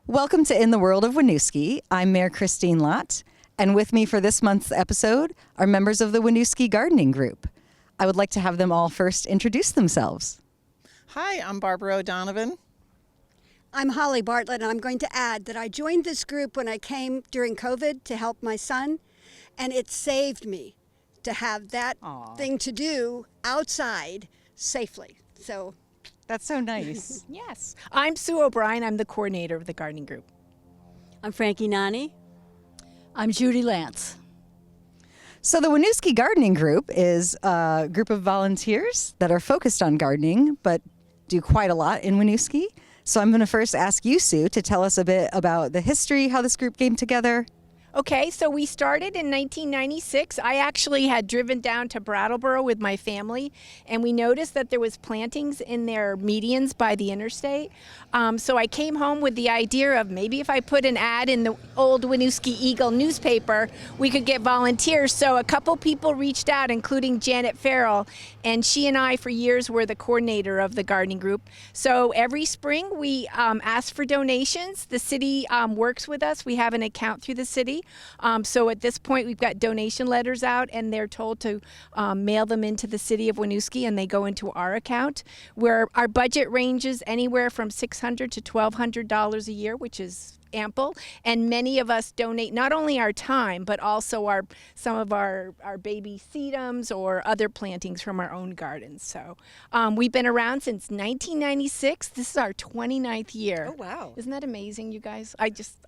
Welcome to In the World of Winooski. I'm Mayor Kristine Lott, and with me for this month's episode are members of the Winooski Gardening Group. I would like to have them all first introduce themselves. Hi, I'm Barbara O'Donovan. I'm Holly Bartlett, and I'm going to add that I joined this group when I came during COVID to help my son, and it saved me to have that thing to do outside safely. So That's so nice. Yes. I'm Sue O'Brien. I'm the coordinator of the gardening group. I'm Frankie Nanni. I'm Judy Lance. So the Winooski Gardening Group is a group of volunteers that are focused on gardening, but do quite a lot in Winooski. So I'm going to first ask you, Sue, to tell us a bit about the history, how this group came together. Okay, so we started in 1996. I actually had driven down to Brattleboro with my family, and we noticed that there was plantings in their medians by the interstate. So I came home with the idea of maybe if I put an ad in the old Winooski Eagle newspaper, we could get volunteers. So a couple people reached out, including Janet Farrell, and she and I for years were the coordinator of the gardening group. So every spring we ask for donations. The city works with us. We have an account through the city. So at this point, we've got donation letters out, and they're told to mail them into the city of Winooski, and they go into our account, where our budget ranges anywhere from $600 to $1,200 a year, which is ample, and many of us donate not only our time but also some of our baby sedums or other plantings from our own gardens. So we've been around since 1996. This is our 29th year. Oh, wow. Isn't that amazing, you guys?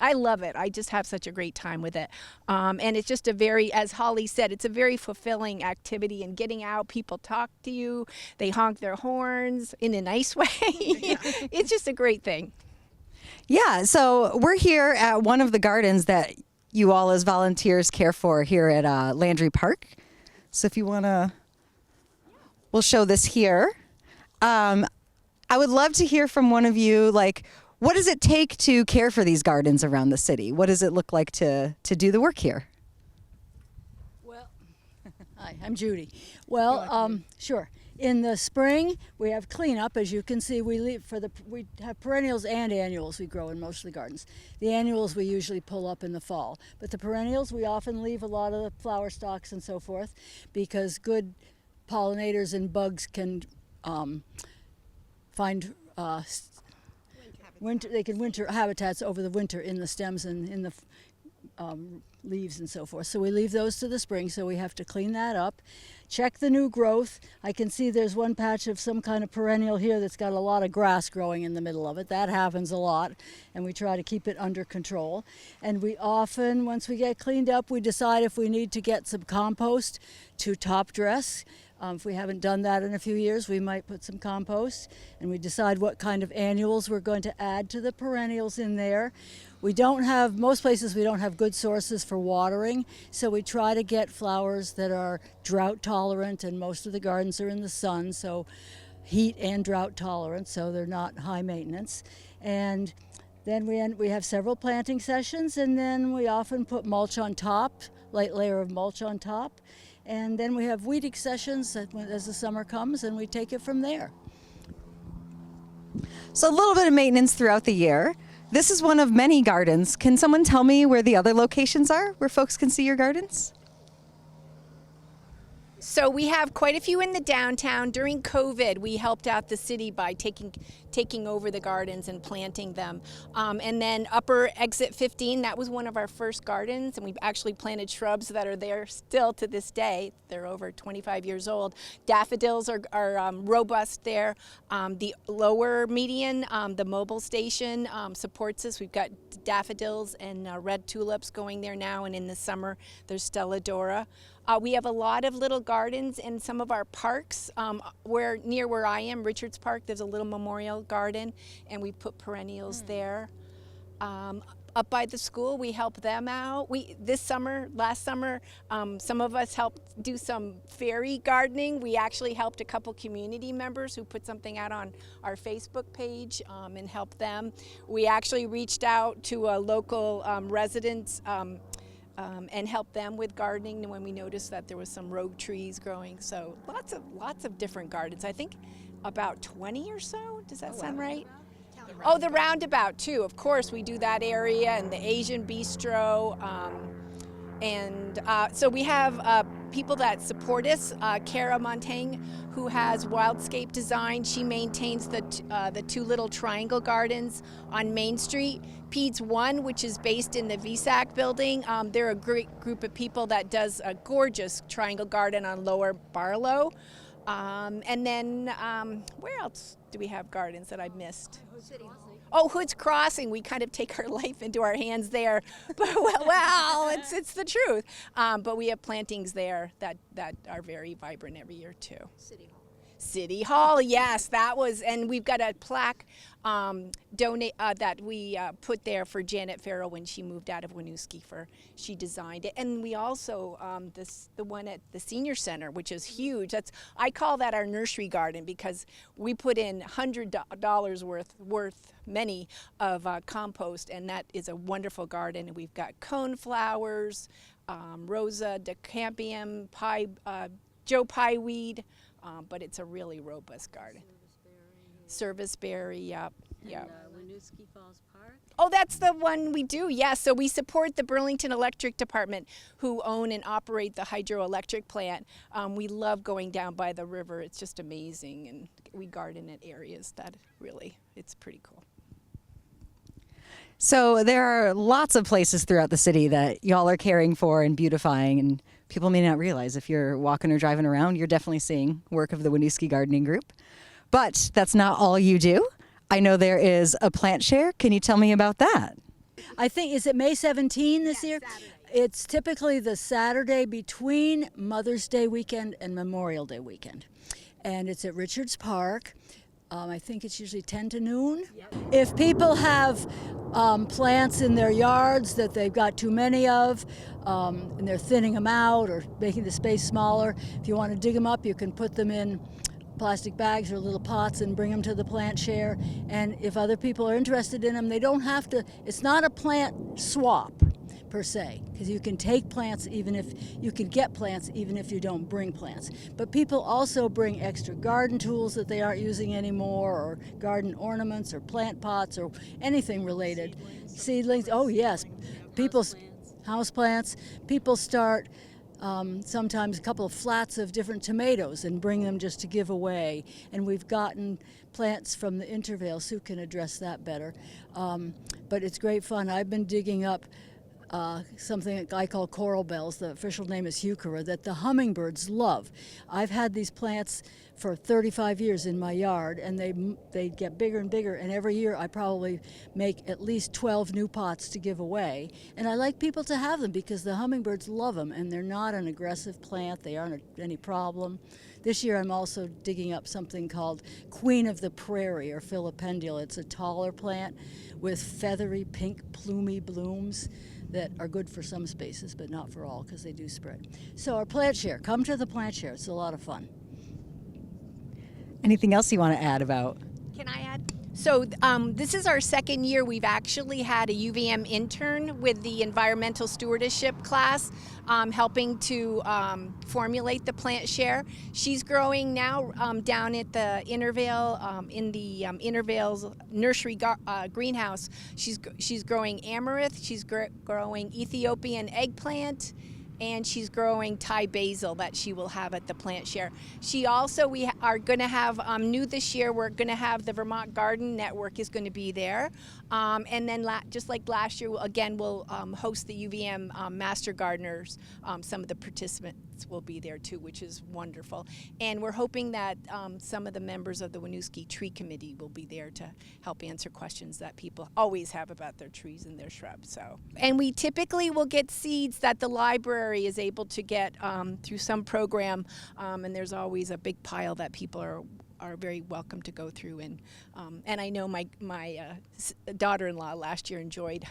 I love it. I just have such a great time with it. And it's just a very, as Holly said, it's a very fulfilling activity, and getting out, people talk to you, they honk their horns in a nice way. It's just a great thing. Yeah, so we're here at one of the gardens that you all as volunteers care for here at Landry Park. So if you want to, we'll show this here. I would love to hear from one of you, like, what does it take to care for these gardens around the city? What does it look like to do the work here? Well, hi, I'm Judy. Well, sure. In the spring, we have cleanup. As you can see, we have perennials and annuals we grow in most of the gardens. The annuals we usually pull up in the fall, but the perennials we often leave a lot of the flower stalks and so forth, because good pollinators and bugs can find winter habitats over the winter in the stems and in the leaves and so forth. So we leave those to the spring, so we have to clean that up. Check the new growth. I can see there's one patch of some kind of perennial here that's got a lot of grass growing in the middle of it. That happens a lot, and we try to keep it under control. And we often, once we get cleaned up, we decide if we need to get some compost to top dress. If we haven't done that in a few years, we might put some compost, and we decide what kind of annuals we're going to add to the perennials in there. Most places we don't have good sources for watering, so we try to get flowers that are drought tolerant, and most of the gardens are in the sun, so heat and drought tolerant, so they're not high maintenance. And then we have several planting sessions, and then we often put mulch on top, light layer of mulch on top. And then we have weeding sessions as the summer comes, and we take it from there. So a little bit of maintenance throughout the year. This is one of many gardens. Can someone tell me where the other locations are, where folks can see your gardens? So we have quite a few in the downtown. During COVID, we helped out the city by taking over the gardens and planting them. And then Upper Exit 15, that was one of our first gardens, and we've actually planted shrubs that are there still to this day. They're over 25 years old. Daffodils are robust there. The lower median, the mobile station, supports us. We've got daffodils and red tulips going there now, and in the summer there's Stelladora. We have a lot of little gardens in some of our parks. Near where I am, Richards Park, there's a little memorial garden, and we put perennials there. Up by the school, we help them out. Last summer, some of us helped do some fairy gardening. We actually helped a couple community members who put something out on our Facebook page and helped them. We actually reached out to a local residents and help them with gardening when we noticed that there was some rogue trees growing. So lots of different gardens. I think about 20 or so. Does that sound right? Oh, the roundabout too. Of course, we do that area and the Asian bistro. So we have people that support us. Cara Montaigne, who has Wildscape Design, she maintains the two little triangle gardens on Main Street. Peds One, which is based in the VSAC building, they're a great group of people that does a gorgeous triangle garden on Lower Barlow. And then where else do we have gardens that I missed? Oh, Hood's Crossing. We kind of take our life into our hands there. But well, it's the truth. But we have plantings there that are very vibrant every year too. City Hall, yes, that was, and we've got a plaque that we put there for Janet Farrell when she moved out of Winooski. She designed it, and we also the one at the senior center, which is huge. I call that our nursery garden because we put in $100 worth many of compost, and that is a wonderful garden. And we've got coneflowers, Rosa decampium, Joe Pieweed. But it's a really robust garden. Serviceberry, yep. Winooski Falls Park. Oh, that's the one we do, yes. Yeah. So we support the Burlington Electric Department, who own and operate the hydroelectric plant. We love going down by the river. It's just amazing, and we garden at areas that really, it's pretty cool. So there are lots of places throughout the city that y'all are caring for and beautifying, and people may not realize if you're walking or driving around, you're definitely seeing work of the Winooski Gardening Group. But that's not all you do. I know there is a plant share. Can you tell me about that? I think, is it May 17 this year? Saturday. It's typically the Saturday between Mother's Day weekend and Memorial Day weekend. And it's at Richards Park. I think it's usually 10 to noon. Yep. If people have plants in their yards that they've got too many of, and they're thinning them out or making the space smaller, if you want to dig them up, you can put them in plastic bags or little pots and bring them to the plant share. And if other people are interested in them, they don't have to, it's not a plant swap per se, because you can take plants even if you can get plants even if you don't bring plants. But people also bring extra garden tools that they aren't using anymore, or garden ornaments or plant pots or anything related. Seedlings, oh yes, people's house plants. People start sometimes a couple of flats of different tomatoes and bring them just to give away. And we've gotten plants from the Intervale. Sue can address that better. But it's great fun. I've been digging up something that I call coral bells. The official name is heuchera, that the hummingbirds love. I've had these plants for 35 years in my yard, and they get bigger and bigger, and every year I probably make at least 12 new pots to give away. And I like people to have them because the hummingbirds love them, and they're not an aggressive plant. They aren't any problem. This year I'm also digging up something called Queen of the Prairie, or Filipendula. It's a taller plant with feathery pink plumy blooms that are good for some spaces, but not for all, because they do spread. So our plant share, come to the plant share. It's a lot of fun. Anything else you want to add about? Can I add? So this is our second year we've actually had a UVM intern with the environmental stewardship class, helping to formulate the plant share. She's growing now down at the Intervale, in the Intervale's nursery greenhouse. She's growing amaranth, she's growing Ethiopian eggplant, and she's growing Thai basil that she will have at the plant share. She also, we are going to have, new this year, we're going to have the Vermont Garden Network is going to be there. And then just like last year, again, we'll host the UVM Master Gardeners. Some of the participants will be there too, which is wonderful. And we're hoping that some of the members of the Winooski Tree Committee will be there to help answer questions that people always have about their trees and their shrubs. So, and we typically will get seeds that the library is able to get through some program, and there's always a big pile that people are very welcome to go through. And I know my daughter-in-law last year enjoyed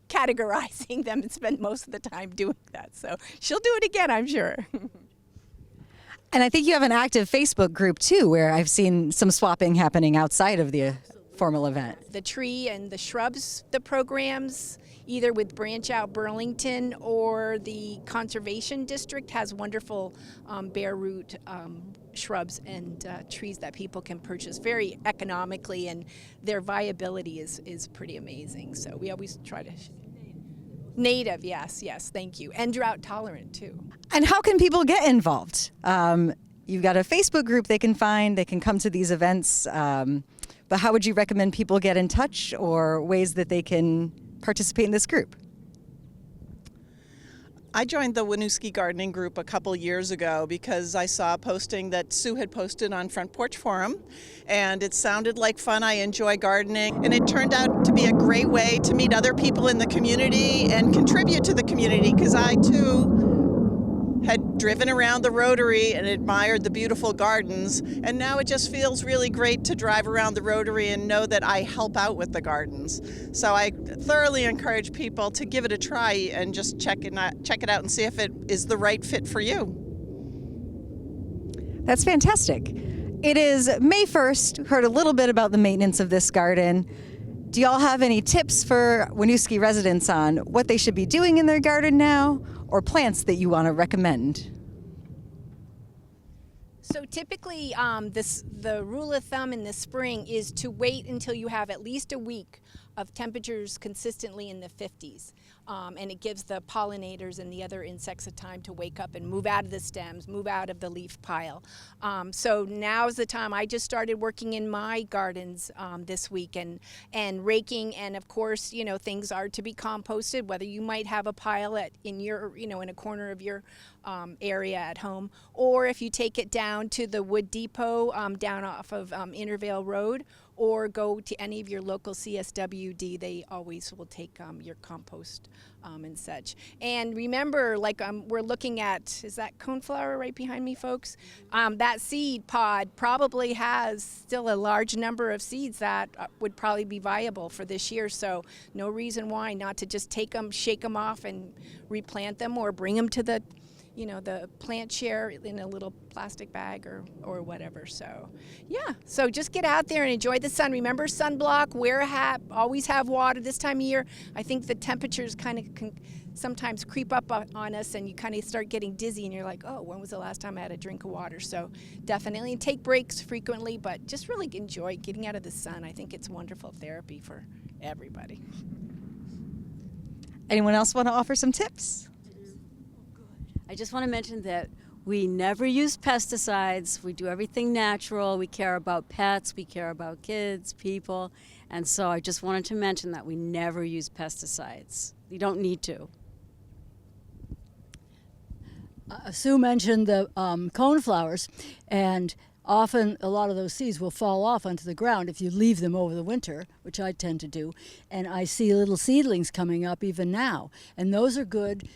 categorizing them and spent most of the time doing that. So she'll do it again, I'm sure. And I think you have an active Facebook group too, where I've seen some swapping happening outside of the formal event? The tree and the shrubs, the programs, either with Branch Out Burlington or the Conservation District has wonderful bare root shrubs and trees that people can purchase very economically, and their viability is pretty amazing. So we always try to... Native, yes, thank you. And drought tolerant too. And how can people get involved? You've got a Facebook group they can find, they can come to these events, but how would you recommend people get in touch or ways that they can participate in this group? I joined the Winooski gardening group a couple years ago because I saw a posting that Sue had posted on Front Porch Forum, and it sounded like fun. I enjoy gardening, and it turned out to be a great way to meet other people in the community and contribute to the community, because I too had driven around the Rotary and admired the beautiful gardens, and now it just feels really great to drive around the Rotary and know that I help out with the gardens. So I thoroughly encourage people to give it a try and just check it out and see if it is the right fit for you. That's fantastic. It is May 1st. Heard a little bit about the maintenance of this garden. Do y'all have any tips for Winooski residents on what they should be doing in their garden now, or plants that you want to recommend? So typically, the rule of thumb in the spring is to wait until you have at least a week of temperatures consistently in the 50s. And it gives the pollinators and the other insects a time to wake up and move out of the stems, move out of the leaf pile. So now's the time. I just started working in my gardens this week and raking, and of course, you know, things are to be composted, whether you might have a pile in your, you know, in a corner of your area at home, or if you take it down to the wood depot down off of Intervale Road, or go to any of your local CSWD. They always will take your compost and such. And remember, like we're looking at, is that coneflower right behind me, folks? That seed pod probably has still a large number of seeds that would probably be viable for this year. So no reason why not to just take them, shake them off and replant them, or bring them to the, you know, the plant share in a little plastic bag or whatever. So yeah, so just get out there and enjoy the sun. Remember sunblock, wear a hat, always have water. This time of year, I think the temperatures kind of can sometimes creep up on us, and you kind of start getting dizzy and you're like, oh, when was the last time I had a drink of water? So definitely take breaks frequently, but just really enjoy getting out of the sun. I think it's wonderful therapy for everybody. Anyone else want to offer some tips? I just want to mention that we never use pesticides. We do everything natural. We care about pets. We care about kids, people. And so I just wanted to mention that we never use pesticides. You don't need to. Sue mentioned the coneflowers, and often a lot of those seeds will fall off onto the ground if you leave them over the winter, which I tend to do. And I see little seedlings coming up even now, and those are good.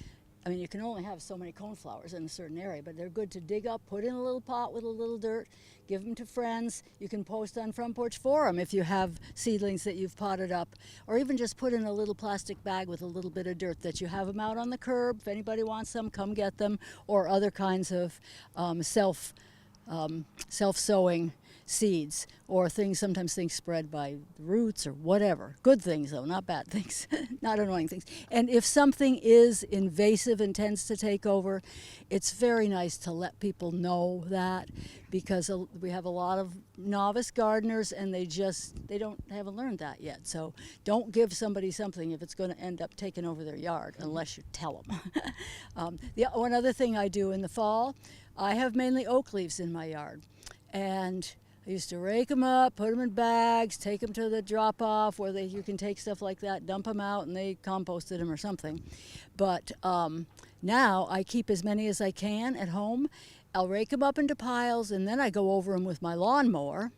I mean, you can only have so many coneflowers in a certain area, but they're good to dig up, put in a little pot with a little dirt, give them to friends. You can post on Front Porch Forum if you have seedlings that you've potted up, or even just put in a little plastic bag with a little bit of dirt that you have them out on the curb. If anybody wants them, come get them, or other kinds of self-sowing seeds, or sometimes things spread by roots or whatever. Good things though, not bad things, not annoying things. And if something is invasive and tends to take over, it's very nice to let people know that, because we have a lot of novice gardeners and they haven't learned that yet. So don't give somebody something if it's going to end up taking over their yard unless you tell them. One other thing I do in the fall, I have mainly oak leaves in my yard, and I used to rake them up, put them in bags, take them to the drop-off where you can take stuff like that, dump them out, and they composted them or something. But now I keep as many as I can at home. I'll rake them up into piles, and then I go over them with my lawnmower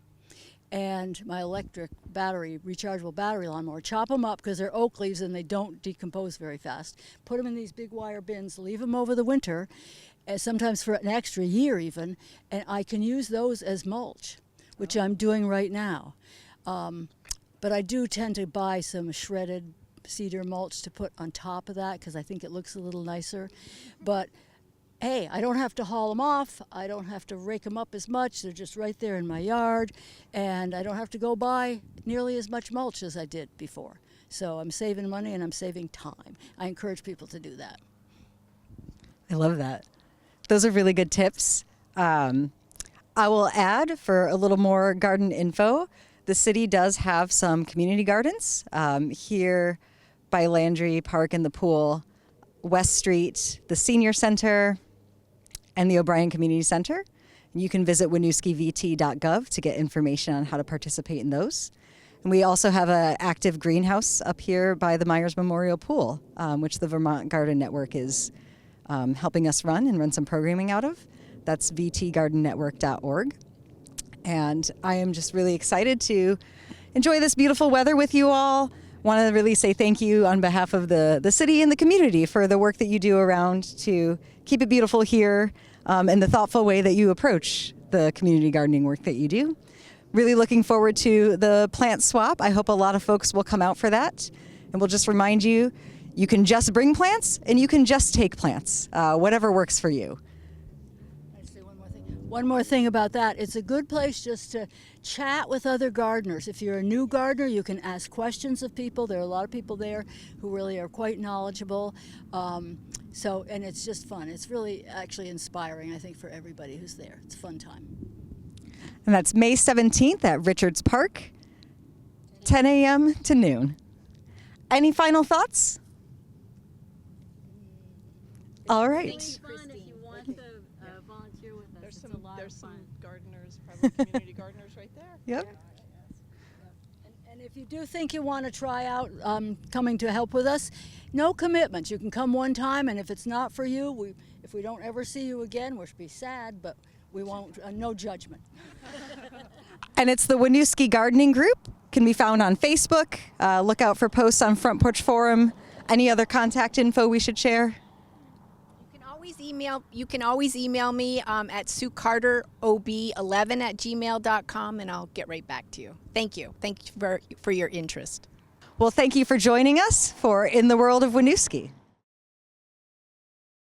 and my electric rechargeable battery lawnmower. Chop them up because they're oak leaves and they don't decompose very fast. Put them in these big wire bins, leave them over the winter, sometimes for an extra year even, and I can use those as mulch, which I'm doing right now. But I do tend to buy some shredded cedar mulch to put on top of that because I think it looks a little nicer. But hey, I don't have to haul them off. I don't have to rake them up as much. They're just right there in my yard. And I don't have to go buy nearly as much mulch as I did before. So I'm saving money and I'm saving time. I encourage people to do that. I love that. Those are really good tips. I will add, for a little more garden info, the city does have some community gardens here by Landry Park and the pool, West Street, the Senior Center, and the O'Brien Community Center. You can visit winooskivt.gov to get information on how to participate in those. And we also have an active greenhouse up here by the Myers Memorial Pool, which the Vermont Garden Network is helping us run some programming out of. That's vtgardennetwork.org. And I am just really excited to enjoy this beautiful weather with you all. Want to really say thank you on behalf of the city and the community for the work that you do around to keep it beautiful here, and the thoughtful way that you approach the community gardening work that you do. Really looking forward to the plant swap. I hope a lot of folks will come out for that. And we'll just remind you, you can just bring plants and you can just take plants, whatever works for you. I'd say one more thing about that. It's a good place just to chat with other gardeners. If you're a new gardener, you can ask questions of people. There are a lot of people there who really are quite knowledgeable. And it's just fun. It's really actually inspiring, I think, for everybody who's there. It's a fun time. And that's May 17th at Richards Park, 10 a.m. to noon. Any final thoughts? All right. It's fun if you want to volunteer with us. It's a lot of fun. Gardeners, probably community gardeners right there. Yep. And if you do think you want to try out coming to help with us, no commitments. You can come one time, and if it's not for you, if we don't ever see you again, we'll be sad, but we won't, no judgment. And it's the Winooski Gardening Group. Can be found on Facebook. Look out for posts on Front Porch Forum. Any other contact info we should share? You can always email me at suecarterob11@gmail.com, and I'll get right back to you. Thank you. Thank you for your interest. Well, thank you for joining us for In the World of Winooski.